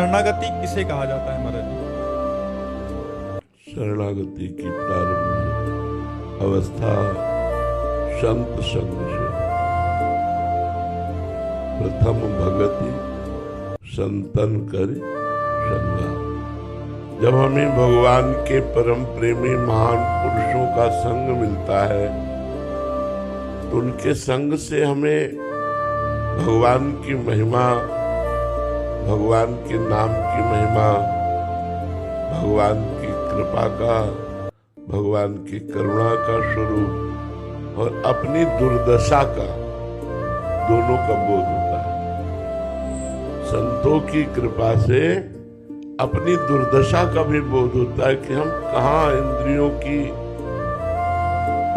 शरणागति किसे कहा जाता है महाराज जी? शरणागति की प्रारंभ अवस्था संत संग से। प्रथम भगति संतन कर संगा। जब हमें भगवान के परम प्रेमी महान पुरुषों का संग मिलता है तो उनके संग से हमें भगवान की महिमा, भगवान के नाम की महिमा, भगवान की कृपा का, भगवान की करुणा का स्वरूप और अपनी दुर्दशा का, दोनों का बोध होता है। संतों की कृपा से अपनी दुर्दशा का भी बोध होता है कि हम कहाँ इंद्रियों की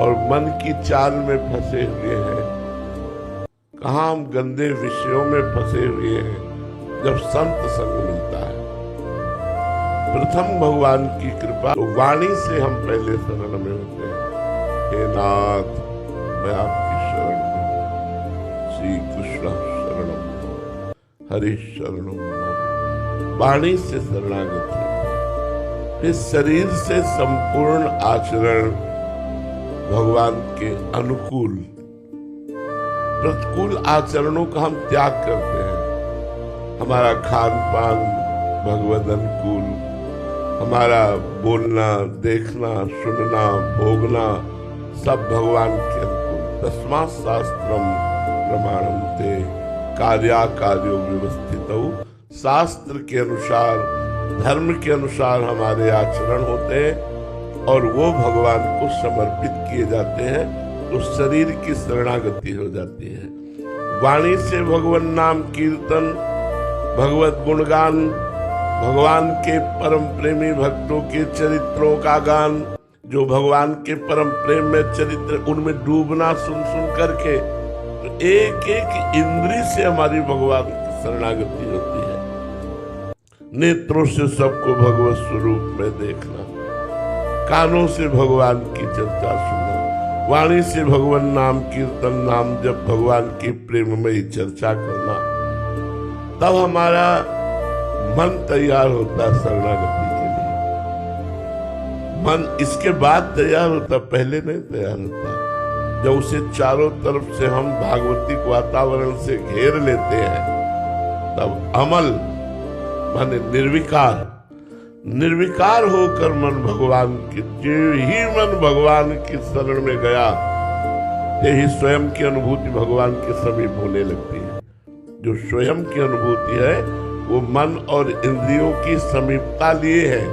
और मन की चाल में फंसे हुए हैं, कहाँ हम गंदे विषयों में फंसे हुए हैं। जब संत संग मिलता है, प्रथम भगवान की कृपा, तो वाणी से हम पहले शरण में होते हैं। हे नाथ, मैं आपकी शरण में, श्री कृष्ण शरणम, हरि शरणम। वाणी से शरणागत है। फिर शरीर से संपूर्ण आचरण भगवान के अनुकूल, प्रतिकूल आचरणों का हम त्याग करते हैं। हमारा खान पान भगवद अनुकूल, हमारा बोलना, देखना, सुनना, भोगना सब भगवान के अनुकूल। तस्मात् शास्त्रम प्रमाणन्ते कार्याकार्यो व्यवस्थितौ। शास्त्र के अनुसार, धर्म के अनुसार हमारे आचरण होते हैं और वो भगवान को समर्पित किए जाते हैं, तो शरीर की शरणागति हो जाती है। वाणी से भगवान नाम कीर्तन, भगवत गुणगान, भगवान के परम प्रेमी भक्तों के चरित्रों का गान, जो भगवान के परम प्रेम में चरित्र, उनमें डूबना सुन सुन करके, तो एक एक इंद्री से हमारी भगवान की शरणागति होती है। नेत्रों से सबको भगवत स्वरूप में देखना, कानों से भगवान की चर्चा सुनना, वाणी से भगवान नाम कीर्तन, नाम जब भगवान की प्रेममयी चर्चा करना, तब हमारा मन तैयार होता है शरणागति के लिए। मन इसके बाद तैयार होता, पहले नहीं तैयार होता। जब उसे चारों तरफ से हम भागवतिक वातावरण से घेर लेते हैं, तब अमल माने निर्विकार होकर मन भगवान की, जो ही मन भगवान की शरण में गया, यही स्वयं की अनुभूति भगवान के समीप होने लगती है। जो स्वयं की अनुभूति है वो मन और इंद्रियों की समीपता लिए है।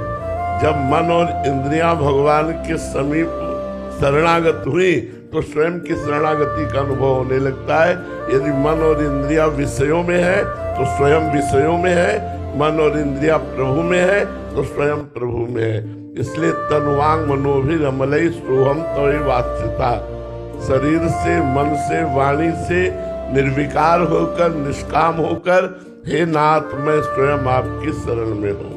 जब मन और इंद्रियां भगवान के समीप शरणागत हुई तो स्वयं की शरणागति का अनुभव होने लगता है। यदि मन और इंद्रियां विषयों में है तो स्वयं विषयों में है, मन और इंद्रिया प्रभु में है तो स्वयं प्रभु में है। इसलिए तनुवांग मनोभिर अमलई सोहम तवै वाच्यता। शरीर से, मन से, वाणी से निर्विकार होकर, निष्काम होकर, हे नाथ, मैं स्वयं आपकी शरण में हूँ।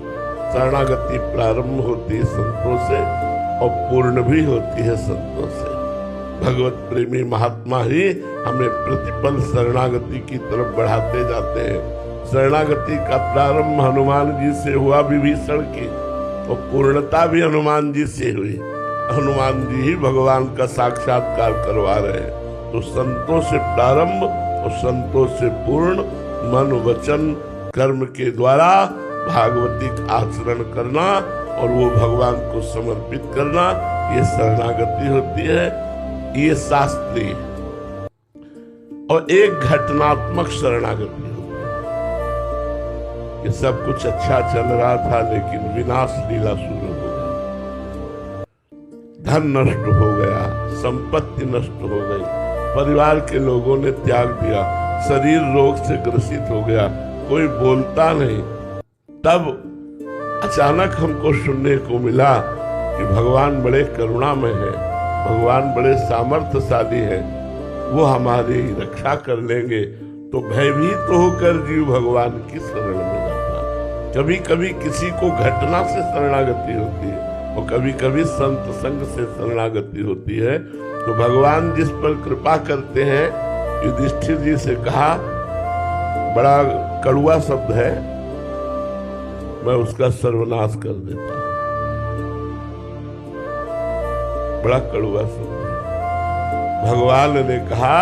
शरणागति प्रारंभ होती है संतों से और पूर्ण भी होती है संतों से। भगवत प्रेमी महात्मा ही हमें प्रतिपल शरणागति की तरफ बढ़ाते जाते हैं। शरणागति का प्रारंभ हनुमान जी से हुआ विभीषण की, और पूर्णता भी हनुमान जी से हुई। हनुमान जी ही भगवान का साक्षात्कार करवा रहे हैं। तो संतों से प्रारंभ और संतों से पूर्ण, मन वचन कर्म के द्वारा भागवतिक आचरण करना और वो भगवान को समर्पित करना, ये शरणागति होती है। ये शास्त्रीय और एक घटनात्मक शरणागति होती है कि सब कुछ अच्छा चल रहा था लेकिन विनाश लीला शुरू हो गई। धन नष्ट हो गया, संपत्ति नष्ट हो गई, परिवार के लोगों ने त्याग दिया, शरीर रोग से ग्रसित हो गया, कोई बोलता नहीं। तब अचानक हमको सुनने को मिला कि भगवान बड़े करुणामय है, भगवान बड़े सामर्थ्यशाली है, वो हमारी रक्षा कर लेंगे। तो भयभीत होकर जीव भगवान की शरण में जाता है। कभी कभी किसी को घटना से शरणागति होती है और कभी कभी संत संग से शरणागति होती है। तो भगवान जिस पर कृपा करते हैं, युधिष्ठिर जी से कहा, बड़ा कड़वा शब्द है, मैं उसका सर्वनाश कर देता हूं। बड़ा कड़वा शब्द है। भगवान ने कहा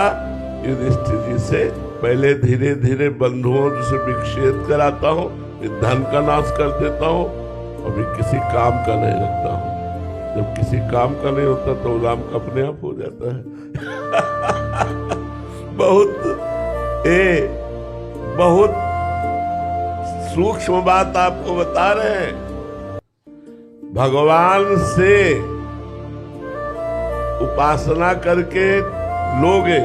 युधिष्ठिर जी से, पहले धीरे धीरे बंधुओं से विक्षेप कराता हूं, फिर धन का नाश कर देता हूं, और फिर किसी काम का नहीं रखता हूं। जब किसी काम का नहीं होता तो राम का अपने आप हो जाता है। बहुत सूक्ष्म बात आपको बता रहे हैं। भगवान से उपासना करके लोगे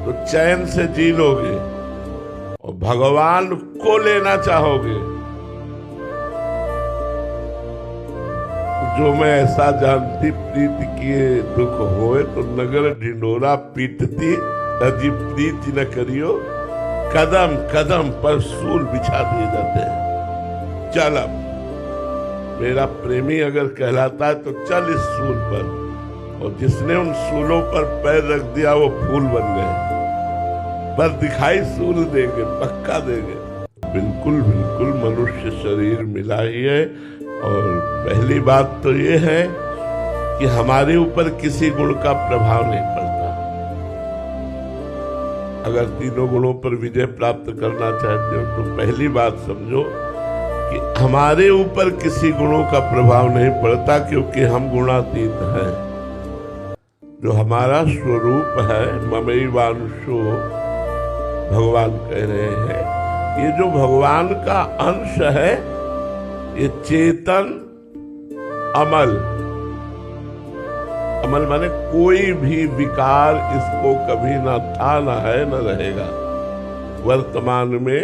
तो चैन से जी लोगे, और भगवान को लेना चाहोगे। जो मैं ऐसा जानती प्रीति किए दुख होए, तो नगर ढिंडोरा पीटती अजी प्रीति न करियो, कदम कदम पर सूल बिछा दिए जाते हैं। चल अब मेरा प्रेमी अगर कहलाता है तो चल इस सूल पर, और जिसने उन सूलों पर पैर रख दिया वो फूल बन गए। पर दिखाई सूल देंगे, पक्का देंगे। बिल्कुल बिल्कुल मनुष्य शरीर मिला ही है। और पहली बात तो ये है कि हमारे ऊपर किसी गुण का प्रभाव नहीं पड़ता। अगर तीनों गुणों पर विजय प्राप्त करना चाहते हो तो पहली बात समझो कि हमारे ऊपर किसी गुणों का प्रभाव नहीं पड़ता, क्योंकि हम गुणातीत हैं। जो हमारा स्वरूप है, ममैवांशो, भगवान कह रहे हैं, ये जो भगवान का अंश है, ये चेतन अमल, अमल माने कोई भी विकार इसको कभी ना था, ना है, न रहेगा। वर्तमान में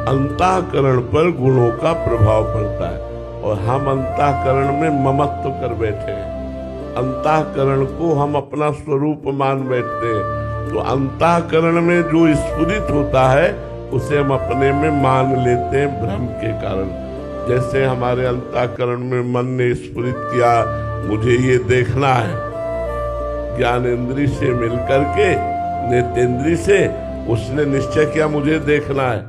अंतःकरण पर गुणों का प्रभाव पड़ता है, और हम अंतःकरण में ममत्व कर बैठे हैं। अंतःकरण को हम अपना स्वरूप मान बैठते हैं। तो अंतःकरण में जो स्फुरित होता है उसे हम अपने में मान लेते हैं भ्रम के कारण। जैसे हमारे अंतःकरण में मन ने स्फुरित किया, मुझे ये देखना है, ज्ञानेंद्री से मिलकर के नेतेंद्री से उसने निश्चय किया मुझे देखना है,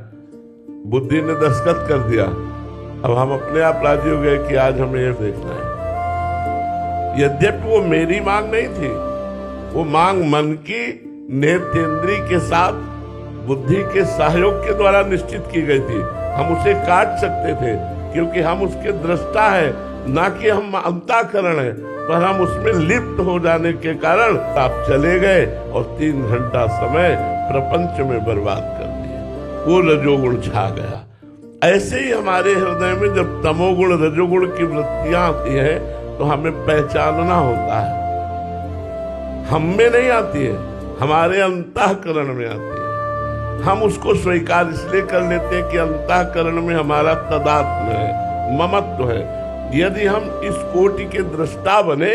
बुद्धि ने दस्तखत कर दिया। अब हम अपने आप राजी हो गए कि आज हमें ये देखना है। यद्यपि वो मेरी मांग नहीं थी, वो मांग मन की नेतेंद्री के साथ बुद्धि के सहयोग के द्वारा निश्चित की गई थी। हम उसे काट सकते थे क्योंकि हम उसके दृष्टा है, ना कि हम अंतःकरण है, पर हम उसमें लिप्त हो जाने के कारण आप चले गए और 3 घंटा समय प्रपंच में बर्बाद कर दिए। वो रजोगुण छा गया। ऐसे ही हमारे हृदय में जब तमोगुण रजोगुण की वृत्तियां आती है तो हमें पहचानना होता है। हम में नहीं आती है, हमारे अंतःकरण में आती है। हम उसको स्वीकार इसलिए कर लेते हैं कि अंतःकरण में हमारा तदात्म है, ममत्व है। यदि हम इस कोटि के दृष्टा बने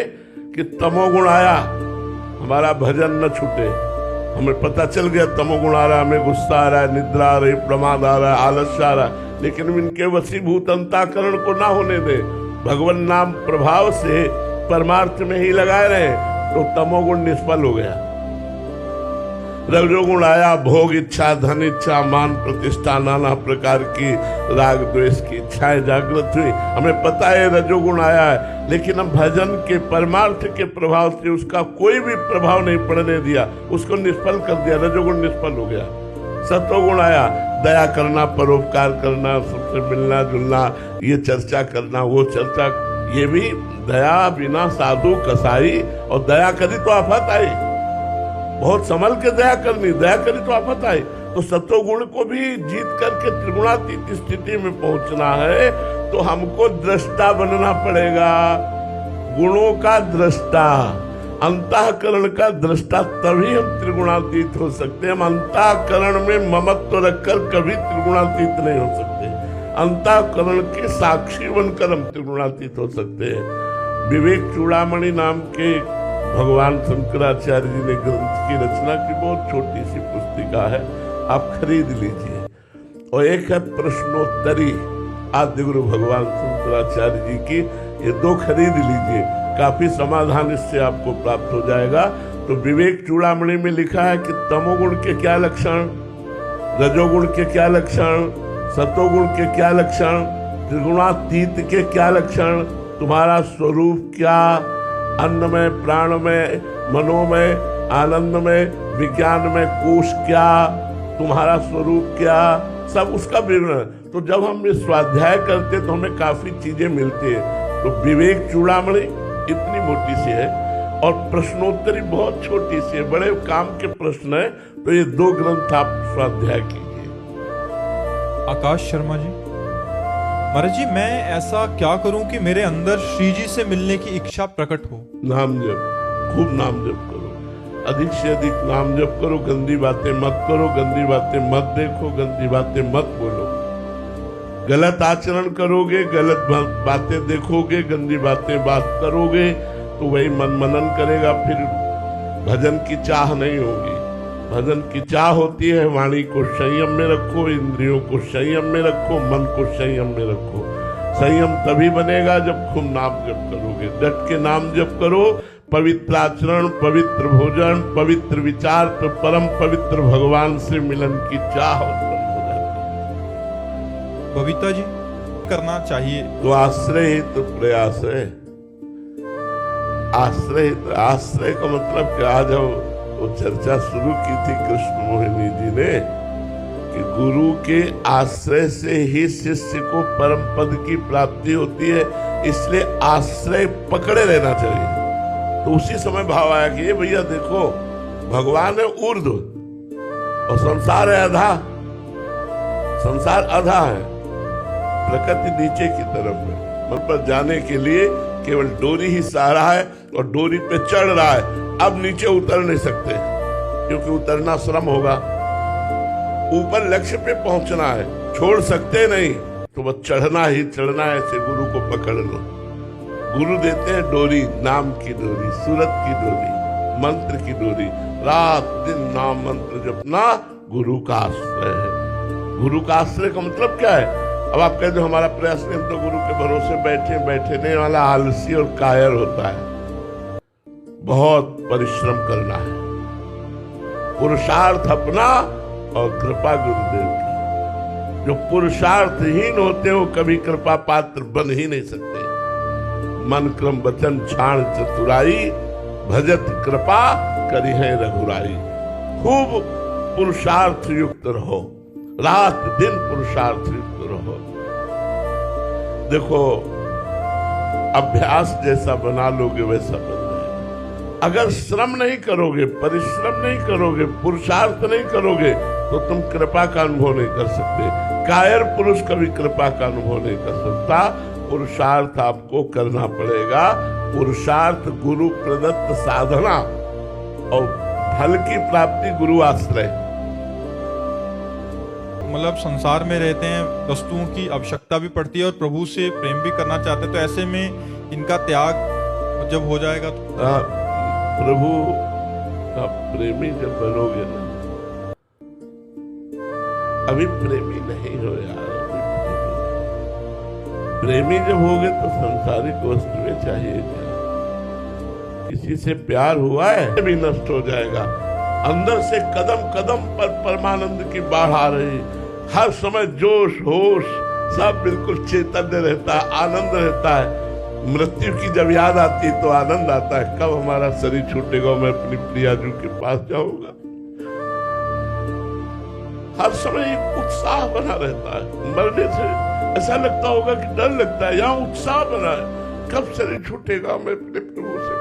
कि तमोगुण आया, हमारा भजन न छूटे, हमें पता चल गया तमोगुण आ रहा है, हमें गुस्सा आ रहा है, निद्रा आ रही, प्रमाद आ रहा है, आलस्य आ रहा है, लेकिन इनके वशीभूत अंतःकरण को ना होने दे, भगवान नाम प्रभाव से परमार्थ में ही लगाए रहे, तो तमोगुण निष्फल हो गया। रजोगुण आया, भोग इच्छा, धन इच्छा, मान प्रतिष्ठा, नाना प्रकार की राग द्वेष की इच्छाएं जागृत हुई। हमें पता है रजोगुण आया है, लेकिन हम भजन के परमार्थ के प्रभाव से उसका कोई भी प्रभाव नहीं पड़ने दिया, उसको निष्फल कर दिया, रजोगुण निष्फल हो गया। सत्वगुण आया, दया करना, परोपकार करना, सबसे मिलना जुलना, ये चर्चा करना, वो चर्चा, ये भी दया बिना साधु कसाई, और दया करी तो आफत आई, बहुत संभल के दया करनी, दया करी तो आफत आई। तो सत्वगुण को भी जीत करके त्रिगुणातीत स्थिति में पहुंचना है तो हमको दृष्टा बनना पड़ेगा, गुणों का दृष्टा, अंतःकरण का दृष्टा, तभी हम त्रिगुणातीत हो सकते हैं। हम अंतःकरण में ममत्व रखकर कभी त्रिगुणातीत नहीं हो सकते। अंतःकरण के साक्षी बनकर हम त्रिगुणातीत हो सकते हैं। विवेक चूड़ामणि नाम के भगवान शंकराचार्य जी ने ग्रंथ की रचना की, बहुत छोटी सी पुस्तिका है, आप खरीद लीजिए। और एक है प्रश्नोत्तरी आदि गुरु भगवान शंकराचार्य जी की, ये 2 खरीद लीजिए, काफी समाधान इससे आपको प्राप्त हो जाएगा। तो विवेक चूड़ामणि में लिखा है कि तमोगुण के क्या लक्षण, रजोगुण के क्या लक्षण, सतोगुण के क्या लक्षण, त्रिगुणातीत के क्या लक्षण, तुम्हारा स्वरूप क्या, अन्न में, प्राण में, मनो में, आनंद में, विज्ञान में, कोश क्या, तुम्हारा स्वरूप क्या, सब उसका विवरण। तो जब हम ये स्वाध्याय करते तो हमें काफी चीजें मिलती है। तो विवेक चूड़ामणि इतनी मोटी सी है और प्रश्नोत्तरी बहुत छोटी सी है, बड़े काम के प्रश्न है। तो ये 2 ग्रंथ आप स्वाध्याय कीजिए। आकाश शर्मा जी, महाराज जी, मैं ऐसा क्या करूं कि मेरे अंदर श्री जी से मिलने की इच्छा प्रकट हो? नाम जप, खूब नाम जप करो, अधिक से अधिक नाम जप करो, गंदी बातें मत करो, गंदी बातें मत देखो, गंदी बातें मत बोलो। गलत आचरण करोगे, गलत बातें देखोगे, गंदी बात करोगे तो वही मनन करेगा, फिर भजन की चाह नहीं होगी। भजन की चाह होती है वाणी को संयम में रखो, इंद्रियों को संयम में रखो, मन को संयम में रखो। संयम तभी बनेगा जब खूब नाम जप करोगे, डट के नाम जप करो। पवित्र आचरण, पवित्र भोजन, पवित्र विचार, तो परम पवित्र भगवान से मिलन की चाह उत्पन्न हो जाती है। बबीता जी, करना चाहिए तो आश्रय ही तो प्रयास है। आश्रय का मतलब क्या, आज वो चर्चा शुरू की थी कृष्ण मोहिनी जी ने कि गुरु के आश्रय से ही शिष्य को परम पद की प्राप्ति होती है, इसलिए आश्रय पकड़े रहना चाहिए। तो उसी समय भाव आया कि ये भैया देखो, भगवान है ऊर्ध्व और संसार है अधा। संसार अधा है, प्रकृति नीचे की तरफ है। मन पर जाने के लिए केवल डोरी ही सहारा है और डोरी पे चढ़ रहा है। अब नीचे उतर नहीं सकते क्योंकि उतरना श्रम होगा। ऊपर लक्ष्य पे पहुंचना है, छोड़ सकते नहीं, तो बस चढ़ना ही चढ़ना है। ऐसे गुरु को पकड़ लो। गुरु देते हैं डोरी, नाम की डोरी, सूरत की डोरी, मंत्र की डोरी। रात दिन नाम मंत्र जपना गुरु का आश्रय है। गुरु का आश्रय का मतलब क्या है? अब आप कहते हो हमारा प्रयास नहीं, तो गुरु के भरोसे बैठने वाला आलसी और कायर होता है। बहुत परिश्रम करना है, पुरुषार्थ अपना और कृपा गुरुदेव की। जो पुरुषार्थहीन होते हो कभी कृपा पात्र बन ही नहीं सकते। मन क्रम वचन छाण चतुराई, भजत कृपा करी है रघुराई। खूब पुरुषार्थ युक्त रहो, रात दिन पुरुषार्थ युक्त रहो। देखो, अभ्यास जैसा बना लोगे वैसा बन जाएगा। अगर श्रम नहीं करोगे, परिश्रम नहीं करोगे, पुरुषार्थ नहीं करोगे तो तुम कृपा का अनुभव नहीं कर सकते। कायर पुरुष कभी कृपा का अनुभव नहीं कर सकता। पुरुषार्थ आपको करना पड़ेगा। पुरुषार्थ गुरु प्रदत्त साधना और फल की प्राप्ति गुरु आश्रय। मतलब संसार में रहते हैं, वस्तुओं की आवश्यकता भी पड़ती है और प्रभु से प्रेम भी करना चाहते हैं, तो ऐसे में इनका त्याग जब हो जाएगा तो प्रभु का प्रेमी जब बनोगे ना, अभी प्रेमी नहीं हो यार, प्रेमी जब होगे तो सांसारिक वस्तुएं चाहिए क्या? किसी से प्यार हुआ है भी नष्ट हो जाएगा। अंदर से कदम कदम पर परमानंद की बाढ़ आ रही, हर समय जोश होश सब बिल्कुल चैतन्य रहता है, आनंद रहता है। मृत्यु की जब याद आती है तो आनंद आता है, कब हमारा शरीर छूटेगा, मैं अपनी प्रियाजू के पास जाऊंगा। हर समय एक उत्साह बना रहता है। मरने से ऐसा लगता होगा कि डर लगता है, यहाँ उत्साह बना है। कब शरीर छूटेगा, मैं अपने प्रभु से,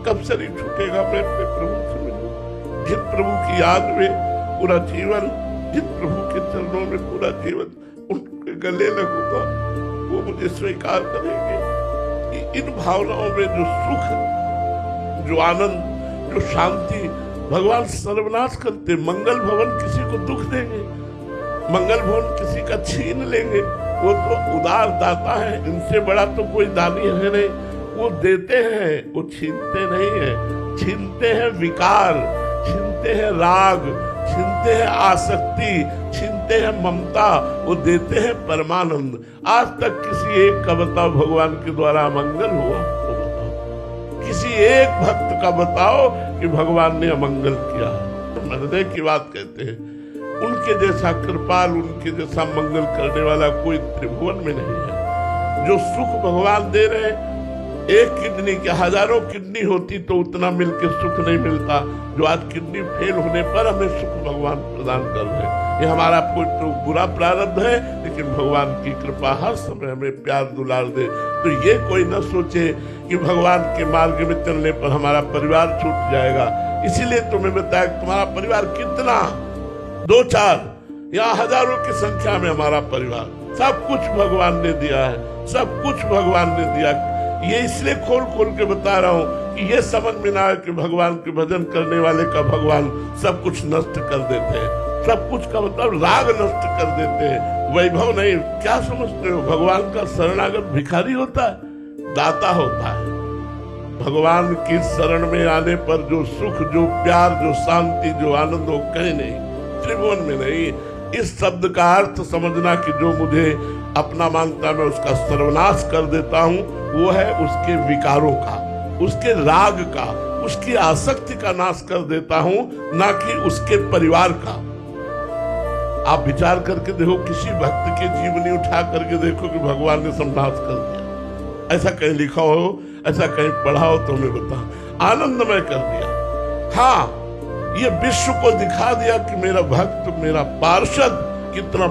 कब शरीर छूटेगा, मैं अपने प्रभु से मिलूं। जिन प्रभु की याद में पूरा जीवन, जिन प्रभु के चरणों में पूरा जीवन, उनके गले लगूंगा, वो मुझे स्वीकार करेंगे। इन भावनाओं में जो सुख, जो आनंद, जो शांति, भगवान सर्वनाश करते। मंगल भवन किसी को दुख देंगे, मंगल भवन किसी का छीन लेंगे। वो तो उदार दाता है, इनसे बड़ा तो कोई दानी है नहीं। वो देते हैं, वो छीनते नहीं है। छीनते हैं विकार, छीनते हैं राग, छीनते हैं आसक्ति, छीनते हैं ममता। वो देते हैं परमानंद। आज तक किसी एक का बताओ भगवान के द्वारा मंगल हुआ तो बताओ, किसी एक भक्त का बताओ कि भगवान ने अमंगल किया है। हृदय की बात कहते हैं। उनके जैसा कृपाल, उनके जैसा मंगल करने वाला कोई त्रिभुवन में नहीं है। जो सुख भगवान दे रहे, एक किडनी के हजारों किडनी होती तो उतना मिलके सुख नहीं मिलता जो आज किडनी फेल होने पर हमें सुख भगवान प्रदान कर रहे हैं। ये हमारा कोई तो बुरा प्रारब्ध है, लेकिन भगवान की कृपा हर समय हमें प्यार दुलार दे। तो ये कोई न सोचे कि भगवान के मार्ग में चलने पर हमारा परिवार छूट जाएगा। इसीलिए तुम्हें बताया तुम्हारा परिवार कितना, 2-4 या हजारों की संख्या में हमारा परिवार, सब कुछ भगवान ने दिया है, सब कुछ भगवान ने दिया। ये इसलिए खोल खोल के बता रहा हूं कि ये समझ में ना आए कि भगवान के भजन करने वाले का भगवान सब कुछ नष्ट कर देते हैं। सब कुछ का मतलब राग नष्ट कर देते हैं, वैभव नहीं। क्या समझते हो, भगवान का शरणागत भिखारी होता है, दाता होता है। भगवान की शरण में आने पर जो सुख, जो प्यार, जो शांति, जो आनंद हो कहीं नहीं, त्रिभुवन में नहीं। इस शब्द का अर्थ समझना कि जो मुझे अपना मानता मैं उसका सर्वनाश कर देता हूं, वो है उसके विकारों का, उसके राग का, उसकी आसक्ति का नाश कर देता हूं, ना कि उसके परिवार का। आप विचार करके देखो, किसी भक्त की जीवनी उठा करके देखो कि भगवान ने संनाश कर दिया। ऐसा कहीं लिखा हो, ऐसा कहीं पढ़ा हो तो हमें बता। आनंदमय कर दिया। हाँ, ये विश्व को दिखा दिया कि मेरा भक्त, मेरा पार्षद कितना